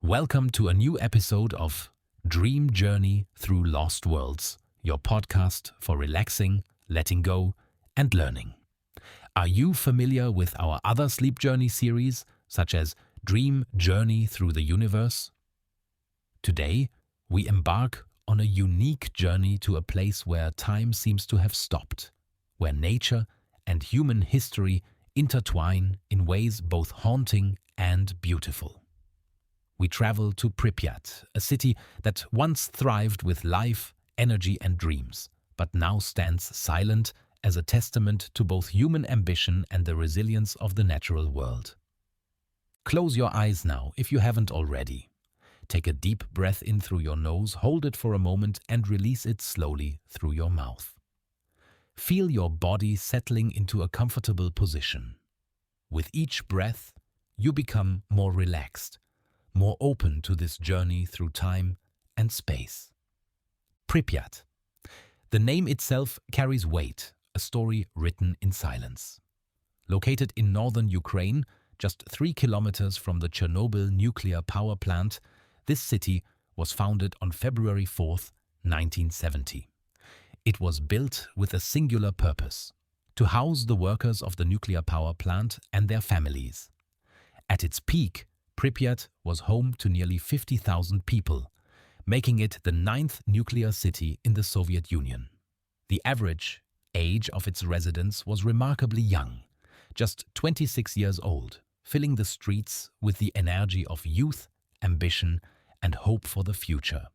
Welcome to a new episode of Dream Journey Through Lost Worlds, your podcast for relaxing, letting go, and learning. Are you familiar with our other sleep journey series, such as Dream Journey Through the Universe? Today, we embark on a unique journey to a place where time seems to have stopped, where nature and human history intertwine in ways both haunting and beautiful. We travel to Pripyat, a city that once thrived with life, energy and dreams, but now stands silent as a testament to both human ambition and the resilience of the natural world. Close your eyes now if you haven't already. Take a deep breath in through your nose, hold it for a moment and release it slowly through your mouth. Feel your body settling into a comfortable position. With each breath, you become more relaxed, more open to this journey through time and space. Pripyat. The name itself carries weight, a story written in silence. Located in northern Ukraine, just 3 kilometers from the Chernobyl nuclear power plant, this city was founded on February 4th, 1970. It was built with a singular purpose: to house the workers of the nuclear power plant and their families. At its peak, Pripyat was home to nearly 50,000 people, making it the 9th nuclear city in the Soviet Union. The average age of its residents was remarkably young, just 26 years old, filling the streets with the energy of youth, ambition, and hope for the future.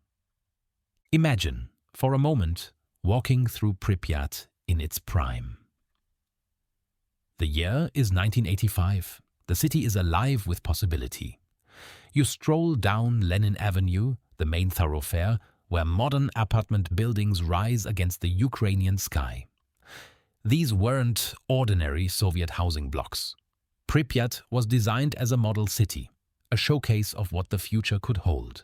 Imagine, for a moment, walking through Pripyat in its prime. The year is 1985. The city is alive with possibility. You stroll down Lenin Avenue, the main thoroughfare, where modern apartment buildings rise against the Ukrainian sky. These weren't ordinary Soviet housing blocks. Pripyat was designed as a model city, a showcase of what the future could hold.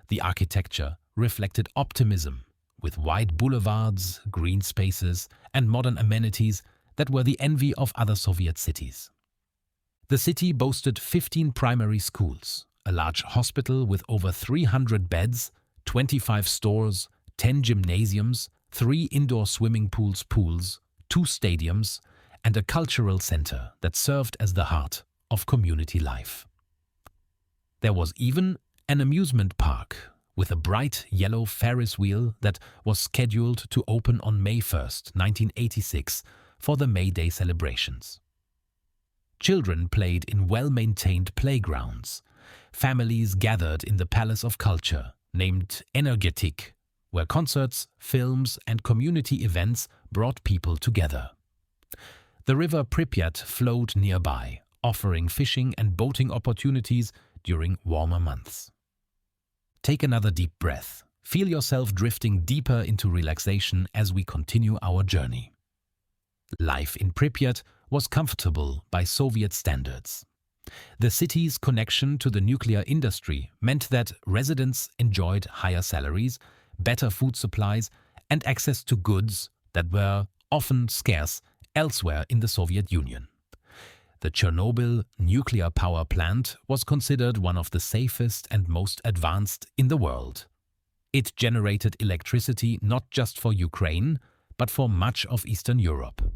The architecture reflected optimism, with wide boulevards, green spaces, and modern amenities that were the envy of other Soviet cities. The city boasted 15 primary schools, a large hospital with over 300 beds, 25 stores, 10 gymnasiums, 3 indoor swimming pools, 2 stadiums, and a cultural center that served as the heart of community life. There was even an amusement park with a bright yellow Ferris wheel that was scheduled to open on May 1st, 1986, for the May Day celebrations. Children played in well-maintained playgrounds. Families gathered in the Palace of Culture, named Energetik, where concerts, films and community events brought people together. The river Pripyat flowed nearby, offering fishing and boating opportunities during warmer months. Take another deep breath. Feel yourself drifting deeper into relaxation as we continue our journey. Life in Pripyat was comfortable by Soviet standards. The city's connection to the nuclear industry meant that residents enjoyed higher salaries, better food supplies, and access to goods that were often scarce elsewhere in the Soviet Union. The Chernobyl nuclear power plant was considered one of the safest and most advanced in the world. It generated electricity not just for Ukraine, but for much of Eastern Europe.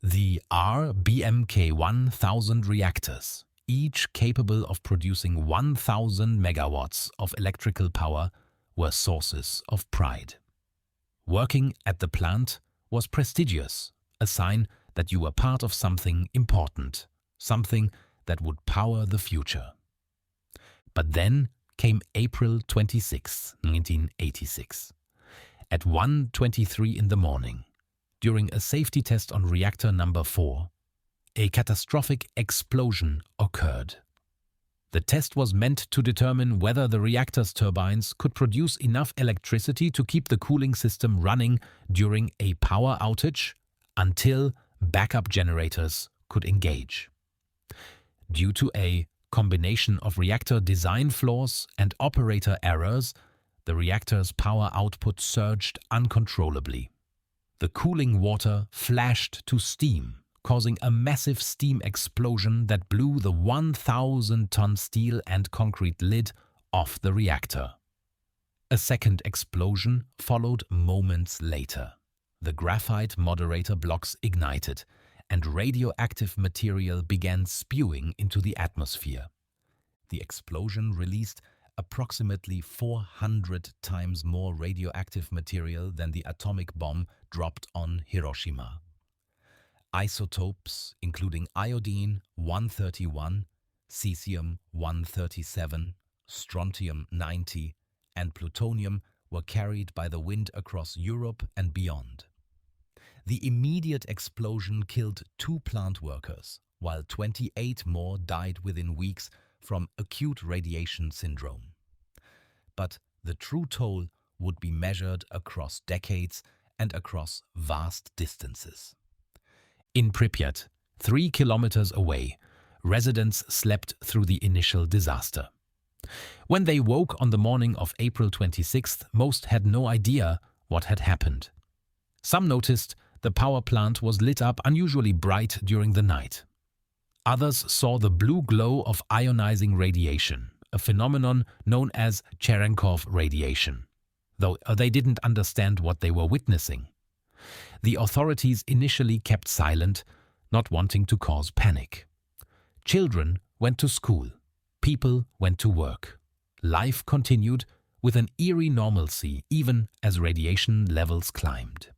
The RBMK 1000 reactors, each capable of producing 1,000 megawatts of electrical power, were sources of pride. Working at the plant was prestigious, a sign that you were part of something important, something that would power the future. But then came April 26, 1986. At 1:23 in the morning, during a safety test on reactor number 4, a catastrophic explosion occurred. The test was meant to determine whether the reactor's turbines could produce enough electricity to keep the cooling system running during a power outage until backup generators could engage. Due to a combination of reactor design flaws and operator errors, the reactor's power output surged uncontrollably. The cooling water flashed to steam, causing a massive steam explosion that blew the 1,000-ton steel and concrete lid off the reactor. A second explosion followed moments later. The graphite moderator blocks ignited, and radioactive material began spewing into the atmosphere. The explosion released approximately 400 times more radioactive material than the atomic bomb dropped on Hiroshima. Isotopes, including iodine-131, cesium-137, strontium-90, and plutonium, were carried by the wind across Europe and beyond. The immediate explosion killed 2 plant workers, while 28 more died within weeks from acute radiation syndrome. But the true toll would be measured across decades and across vast distances. In Pripyat, 3 kilometers away, residents slept through the initial disaster. When they woke on the morning of April 26th, most had no idea what had happened. Some noticed the power plant was lit up unusually bright during the night. Others saw the blue glow of ionizing radiation, a phenomenon known as Cherenkov radiation, though they didn't understand what they were witnessing. The authorities initially kept silent, not wanting to cause panic. Children went to school. People went to work. Life continued with an eerie normalcy even as radiation levels climbed.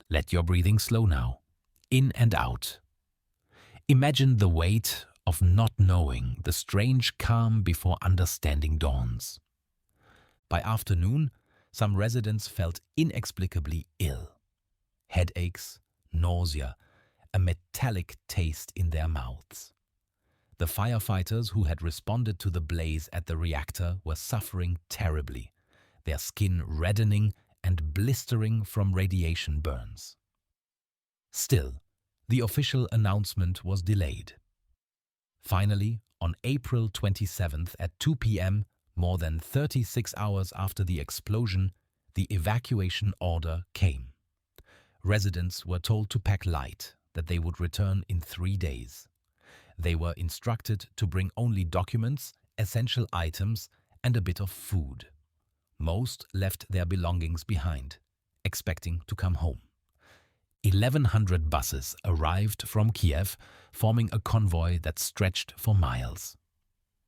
Let your breathing slow now, in and out. Imagine the weight of not knowing, the strange calm before understanding dawns. By afternoon, some residents felt inexplicably ill. Headaches, nausea, a metallic taste in their mouths. The firefighters who had responded to the blaze at the reactor were suffering terribly, their skin reddening and blistering from radiation burns. Still, the official announcement was delayed. Finally, on April 27th at 2 p.m., more than 36 hours after the explosion, the evacuation order came. Residents were told to pack light, that they would return in 3 days. They were instructed to bring only documents, essential items, and a bit of food. Most left their belongings behind, expecting to come home. 1,100 buses arrived from Kiev, forming a convoy that stretched for miles.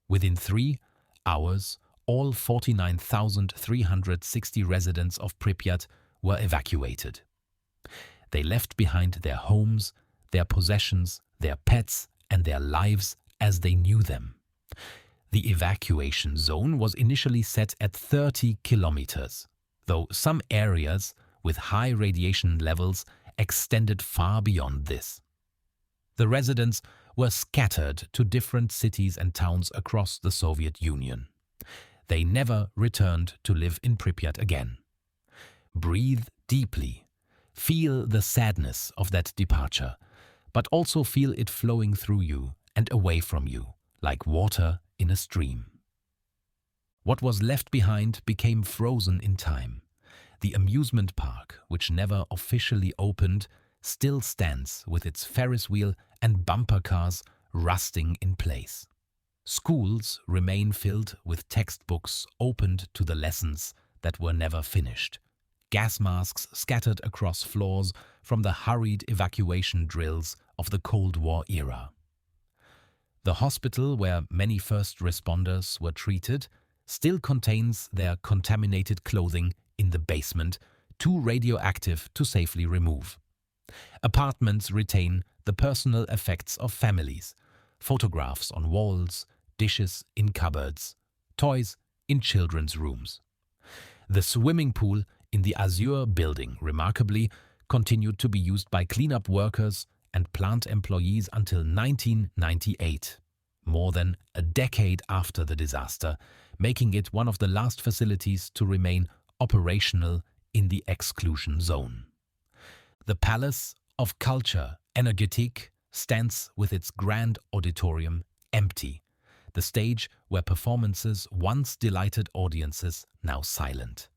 Within 3 hours, all 49,360 residents of Pripyat were evacuated. They left behind their homes, their possessions, their pets, and their lives as they knew them. The evacuation zone was initially set at 30 kilometers, though some areas with high radiation levels extended far beyond this. The residents were scattered to different cities and towns across the Soviet Union. They never returned to live in Pripyat again. Breathe deeply. Feel the sadness of that departure, but also feel it flowing through you and away from you, like water in a stream. What was left behind became frozen in time. The amusement park, which never officially opened, still stands with its Ferris wheel and bumper cars rusting in place. Schools remain filled with textbooks opened to the lessons that were never finished. Gas masks scattered across floors from the hurried evacuation drills of the Cold War era. The hospital where many first responders were treated still contains their contaminated clothing in the basement, too radioactive to safely remove. Apartments retain the personal effects of families, photographs on walls, dishes in cupboards, toys in children's rooms. The swimming pool in the Azure building, remarkably, continued to be used by cleanup workers and plant employees until 1998, more than a decade after the disaster, making it one of the last facilities to remain operational in the exclusion zone. The Palace of Culture, Energetik, stands with its grand auditorium empty, the stage where performances once delighted audiences now silent.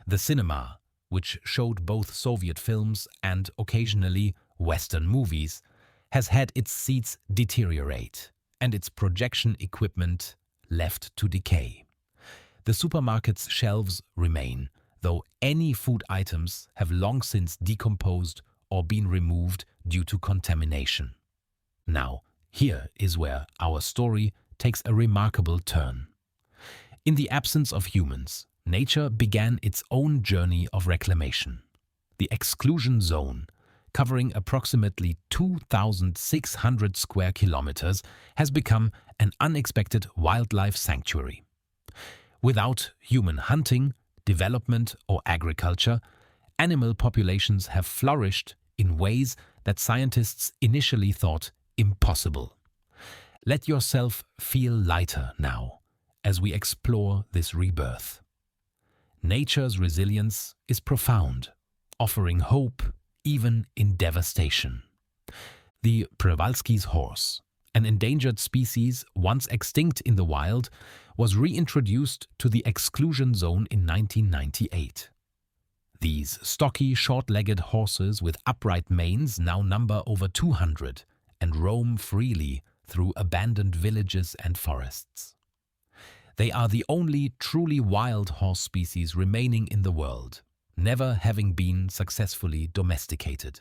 The cinema, which showed both Soviet films and occasionally Western movies, has had its seats deteriorate and its projection equipment left to decay. The supermarket's shelves remain, though any food items have long since decomposed or been removed due to contamination. Now, here is where our story takes a remarkable turn. In the absence of humans, nature began its own journey of reclamation. The exclusion zone, covering approximately 2,600 square kilometers, has become an unexpected wildlife sanctuary. Without human hunting, development, or agriculture, animal populations have flourished in ways that scientists initially thought impossible. Let yourself feel lighter now as we explore this rebirth. Nature's resilience is profound, offering hope even in devastation. The Przewalski's horse, an endangered species once extinct in the wild, was reintroduced to the exclusion zone in 1998. These stocky, short-legged horses with upright manes now number over 200 and roam freely through abandoned villages and forests. They are the only truly wild horse species remaining in the world, never having been successfully domesticated.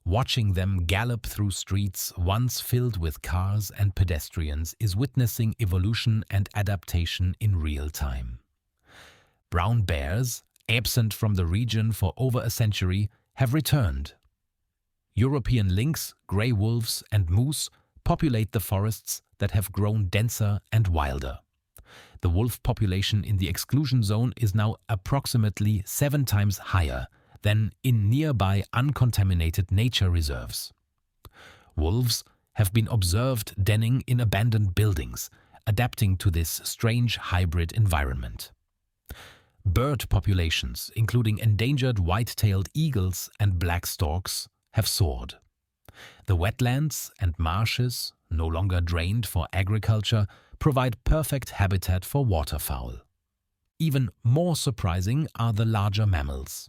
Watching them gallop through streets once filled with cars and pedestrians is witnessing evolution and adaptation in real time. Brown bears, absent from the region for over a century, have returned. European lynx, grey wolves and moose populate the forests that have grown denser and wilder. The wolf population in the exclusion zone is now approximately 7 times higher than in nearby uncontaminated nature reserves. Wolves have been observed denning in abandoned buildings, adapting to this strange hybrid environment. Bird populations, including endangered white-tailed eagles and black storks, have soared. The wetlands and marshes, no longer drained for agriculture, provide perfect habitat for waterfowl. Even more surprising are the larger mammals.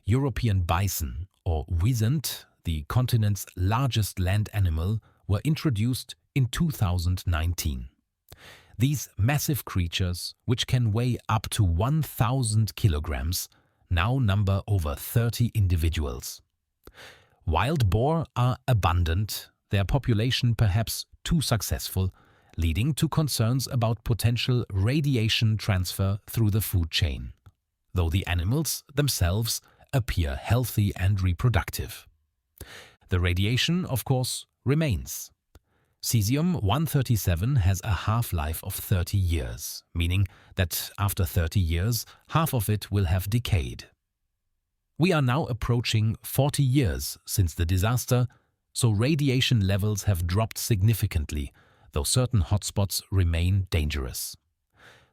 European bison, or wisent, the continent's largest land animal, were introduced in 2019. These massive creatures, which can weigh up to 1,000 kilograms, now number over 30 individuals. Wild boar are abundant, their population perhaps too successful, leading to concerns about potential radiation transfer through the food chain, though the animals themselves appear healthy and reproductive. The radiation, of course, remains. Cesium-137 has a half-life of 30 years, meaning that after 30 years, half of it will have decayed. We are now approaching 40 years since the disaster, so radiation levels have dropped significantly, though certain hotspots remain dangerous.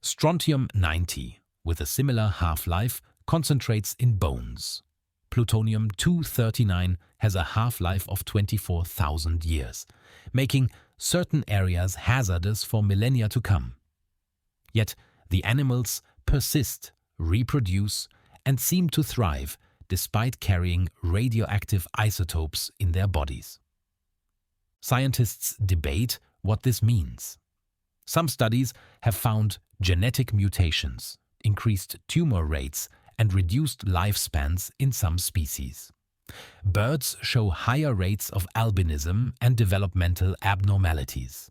Strontium-90, with a similar half-life, concentrates in bones. Plutonium-239 has a half-life of 24,000 years, making certain areas hazardous for millennia to come. Yet the animals persist, reproduce, and seem to thrive despite carrying radioactive isotopes in their bodies. Scientists debate what this means. Some studies have found genetic mutations, increased tumor rates, and reduced lifespans in some species. Birds show higher rates of albinism and developmental abnormalities.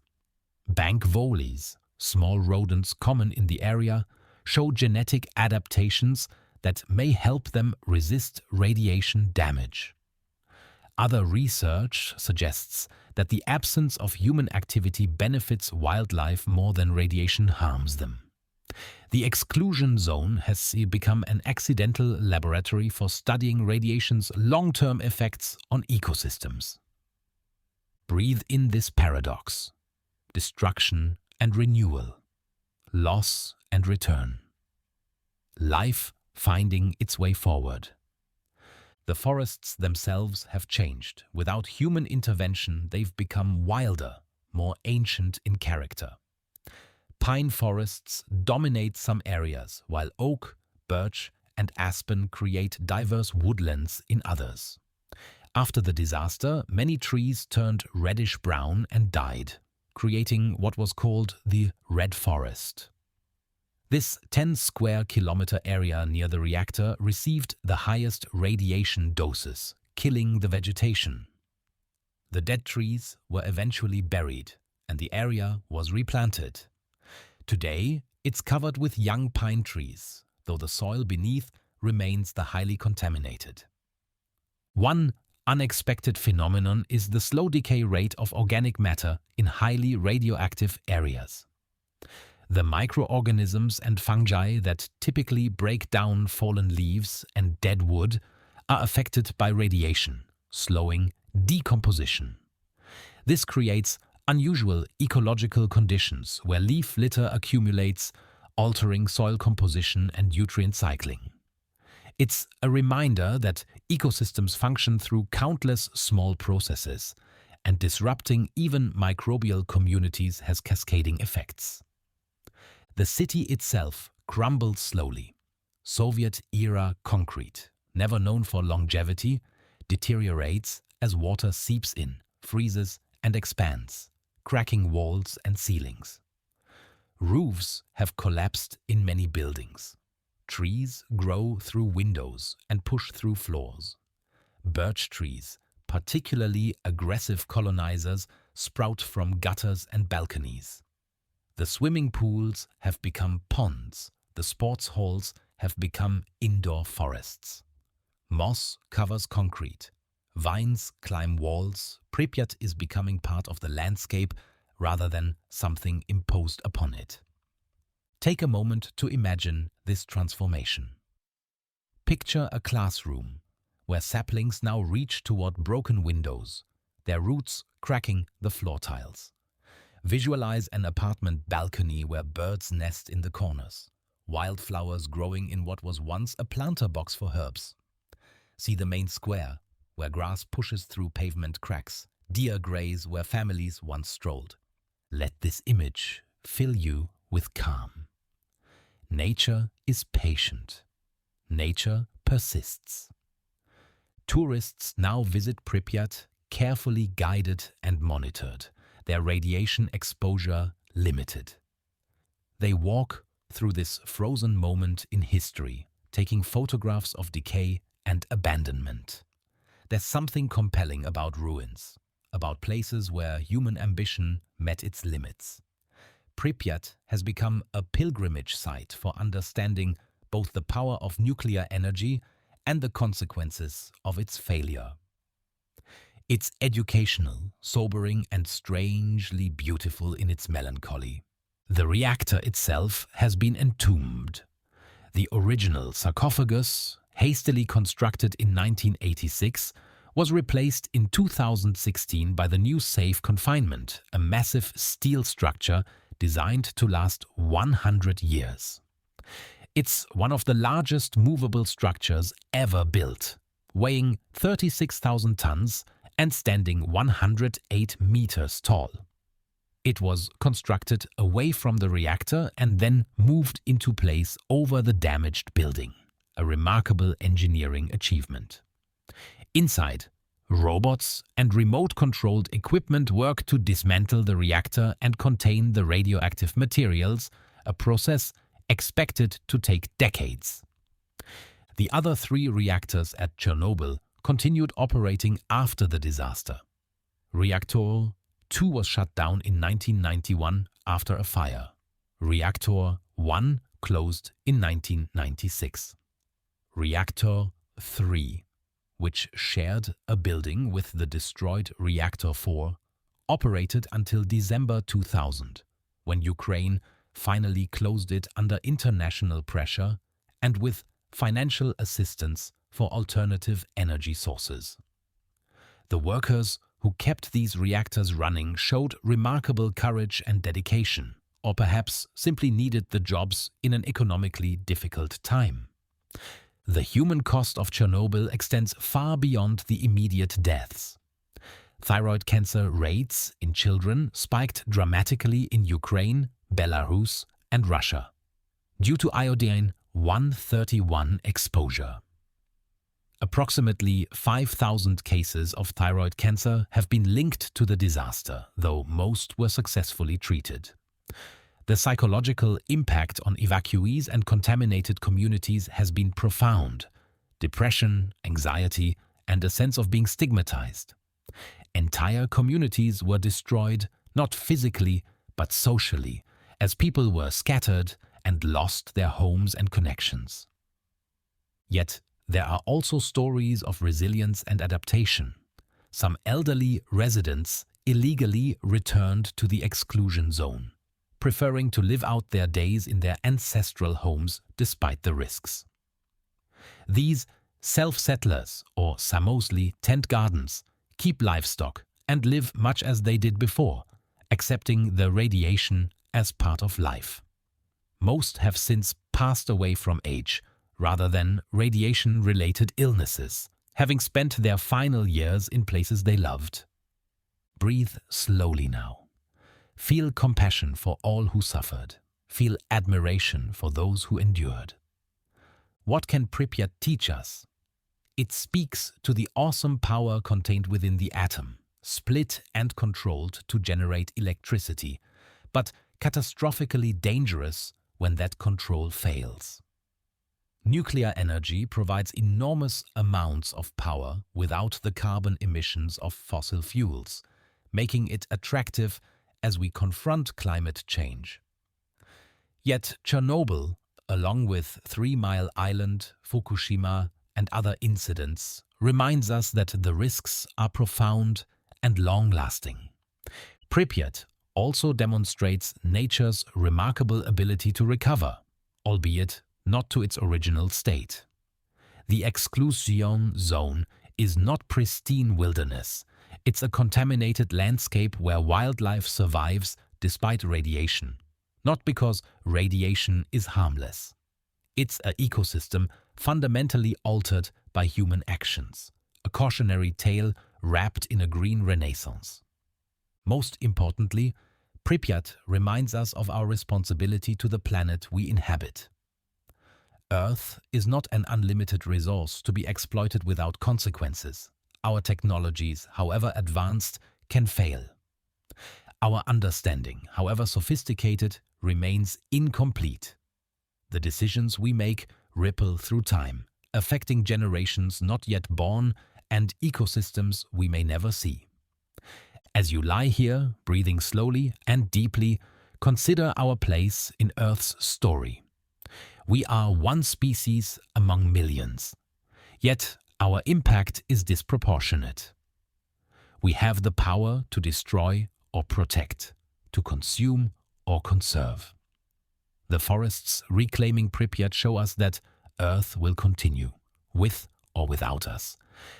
Bank voles, small rodents common in the area, show genetic adaptations that may help them resist radiation damage. Other research suggests that the absence of human activity benefits wildlife more than radiation harms them. The exclusion zone has become an accidental laboratory for studying radiation's long-term effects on ecosystems. Breathe in this paradox: destruction and renewal, loss and return. Life finding its way forward. The forests themselves have changed. Without human intervention, they've become wilder, more ancient in character. Pine forests dominate some areas, while oak, birch, and aspen create diverse woodlands in others. After the disaster, many trees turned reddish-brown and died, creating what was called the Red Forest. This 10-square-kilometer area near the reactor received the highest radiation doses, killing the vegetation. The dead trees were eventually buried, and the area was replanted. Today, it's covered with young pine trees, though the soil beneath remains the highly contaminated. One unexpected phenomenon is the slow decay rate of organic matter in highly radioactive areas. The microorganisms and fungi that typically break down fallen leaves and dead wood are affected by radiation, slowing decomposition. This creates unusual ecological conditions where leaf litter accumulates, altering soil composition and nutrient cycling. It's a reminder that ecosystems function through countless small processes, and disrupting even microbial communities has cascading effects. The city itself crumbles slowly. Soviet-era concrete, never known for longevity, deteriorates as water seeps in, freezes and expands, cracking walls and ceilings. Roofs have collapsed in many buildings. Trees grow through windows and push through floors. Birch trees, particularly aggressive colonizers, sprout from gutters and balconies. The swimming pools have become ponds. The sports halls have become indoor forests. Moss covers concrete. Vines climb walls. Pripyat is becoming part of the landscape rather than something imposed upon it. Take a moment to imagine this transformation. Picture a classroom where saplings now reach toward broken windows, their roots cracking the floor tiles. Visualize an apartment balcony where birds nest in the corners, wildflowers growing in what was once a planter box for herbs. See the main square, where grass pushes through pavement cracks, deer graze where families once strolled. Let this image fill you with calm. Nature is patient. Nature persists. Tourists now visit Pripyat, carefully guided and monitored, their radiation exposure limited. They walk through this frozen moment in history, taking photographs of decay and abandonment. There's something compelling about ruins, about places where human ambition met its limits. Pripyat has become a pilgrimage site for understanding both the power of nuclear energy and the consequences of its failure. It's educational, sobering, and strangely beautiful in its melancholy. The reactor itself has been entombed. The original sarcophagus, hastily constructed in 1986, was replaced in 2016 by the new safe confinement, a massive steel structure designed to last 100 years. It's one of the largest movable structures ever built, weighing 36,000 tons and standing 108 meters tall. It was constructed away from the reactor and then moved into place over the damaged building, a remarkable engineering achievement. Inside, robots and remote-controlled equipment work to dismantle the reactor and contain the radioactive materials, a process expected to take decades. The other 3 reactors at Chernobyl continued operating after the disaster. Reactor 2 was shut down in 1991 after a fire. Reactor 1 closed in 1996. Reactor 3, which shared a building with the destroyed Reactor 4, operated until December 2000, when Ukraine finally closed it under international pressure and with financial assistance for alternative energy sources. The workers who kept these reactors running showed remarkable courage and dedication, or perhaps simply needed the jobs in an economically difficult time. The human cost of Chernobyl extends far beyond the immediate deaths. Thyroid cancer rates in children spiked dramatically in Ukraine, Belarus, and Russia due to iodine-131 exposure. Approximately 5,000 cases of thyroid cancer have been linked to the disaster, though most were successfully treated. The psychological impact on evacuees and contaminated communities has been profound. Depression, anxiety, and a sense of being stigmatized. Entire communities were destroyed, not physically, but socially, as people were scattered and lost their homes and connections. Yet, there are also stories of resilience and adaptation. Some elderly residents illegally returned to the exclusion zone, preferring to live out their days in their ancestral homes despite the risks. These self-settlers, or samosli tent gardens, keep livestock and live much as they did before, accepting the radiation as part of life. Most have since passed away from age, rather than radiation-related illnesses, having spent their final years in places they loved. Breathe slowly now. Feel compassion for all who suffered. Feel admiration for those who endured. What can Pripyat teach us? It speaks to the awesome power contained within the atom, split and controlled to generate electricity, but catastrophically dangerous when that control fails. Nuclear energy provides enormous amounts of power without the carbon emissions of fossil fuels, making it attractive as we confront climate change. Yet Chernobyl, along with 3 Mile Island, Fukushima, and other incidents, reminds us that the risks are profound and long-lasting. Pripyat also demonstrates nature's remarkable ability to recover, albeit not to its original state. The exclusion zone is not pristine wilderness. It's a contaminated landscape where wildlife survives despite radiation, not because radiation is harmless. It's an ecosystem fundamentally altered by human actions, a cautionary tale wrapped in a green renaissance. Most importantly, Pripyat reminds us of our responsibility to the planet we inhabit. Earth is not an unlimited resource to be exploited without consequences. Our technologies, however advanced, can fail. Our understanding, however sophisticated, remains incomplete. The decisions we make ripple through time, affecting generations not yet born and ecosystems we may never see. As you lie here, breathing slowly and deeply, consider our place in Earth's story. We are one species among millions, yet our impact is disproportionate. We have the power to destroy or protect, to consume or conserve. The forests reclaiming Pripyat show us that Earth will continue, with or without us.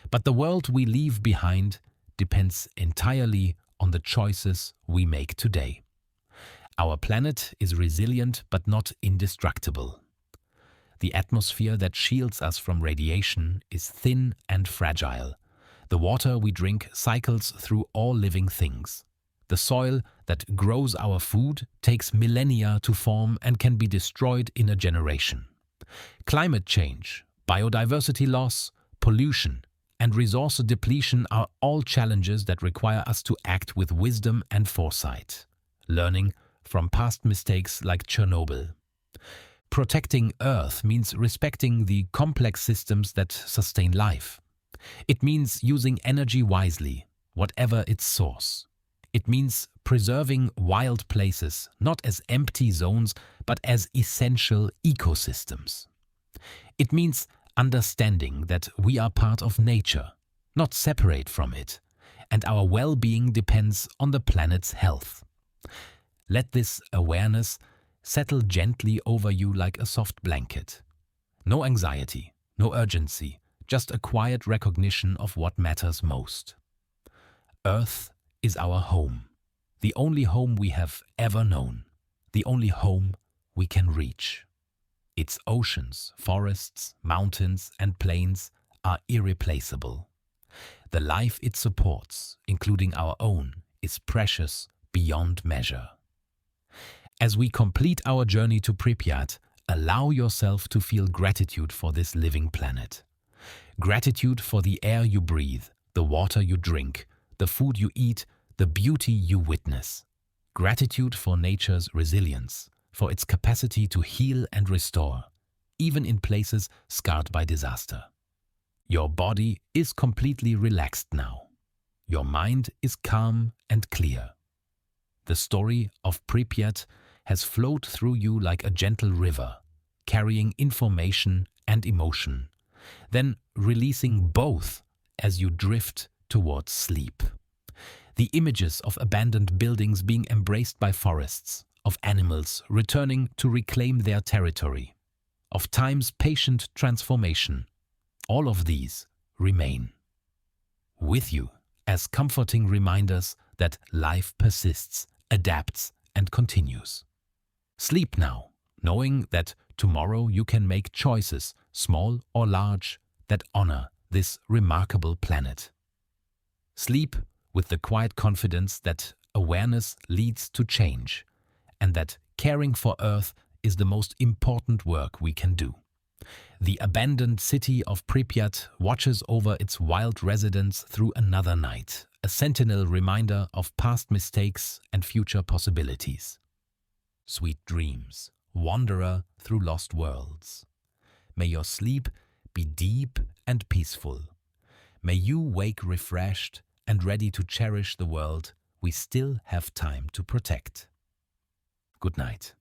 But the world we leave behind depends entirely on the choices we make today. Our planet is resilient but not indestructible. The atmosphere that shields us from radiation is thin and fragile. The water we drink cycles through all living things. The soil that grows our food takes millennia to form and can be destroyed in a generation. Climate change, biodiversity loss, pollution, and resource depletion are all challenges that require us to act with wisdom and foresight, learning from past mistakes like Chernobyl. Protecting Earth means respecting the complex systems that sustain life. It means using energy wisely, whatever its source. It means preserving wild places, not as empty zones, but as essential ecosystems. It means understanding that we are part of nature, not separate from it, and our well-being depends on the planet's health. Let this awareness settle gently over you like a soft blanket. No anxiety, no urgency, just a quiet recognition of what matters most. Earth is our home, the only home we have ever known, the only home we can reach. Its oceans, forests, mountains, and plains are irreplaceable. The life it supports, including our own, is precious beyond measure. As we complete our journey to Pripyat, allow yourself to feel gratitude for this living planet. Gratitude for the air you breathe, the water you drink, the food you eat, the beauty you witness. Gratitude for nature's resilience, for its capacity to heal and restore, even in places scarred by disaster. Your body is completely relaxed now. Your mind is calm and clear. The story of Pripyat has flowed through you like a gentle river, carrying information and emotion, then releasing both as you drift towards sleep. The images of abandoned buildings being embraced by forests, of animals returning to reclaim their territory, of time's patient transformation, all of these remain with you as comforting reminders that life persists, adapts, and continues. Sleep now, knowing that tomorrow you can make choices, small or large, that honor this remarkable planet. Sleep with the quiet confidence that awareness leads to change, and that caring for Earth is the most important work we can do. The abandoned city of Pripyat watches over its wild residents through another night, a sentinel reminder of past mistakes and future possibilities. Sweet dreams, wanderer through lost worlds. May your sleep be deep and peaceful. May you wake refreshed and ready to cherish the world we still have time to protect. Good night.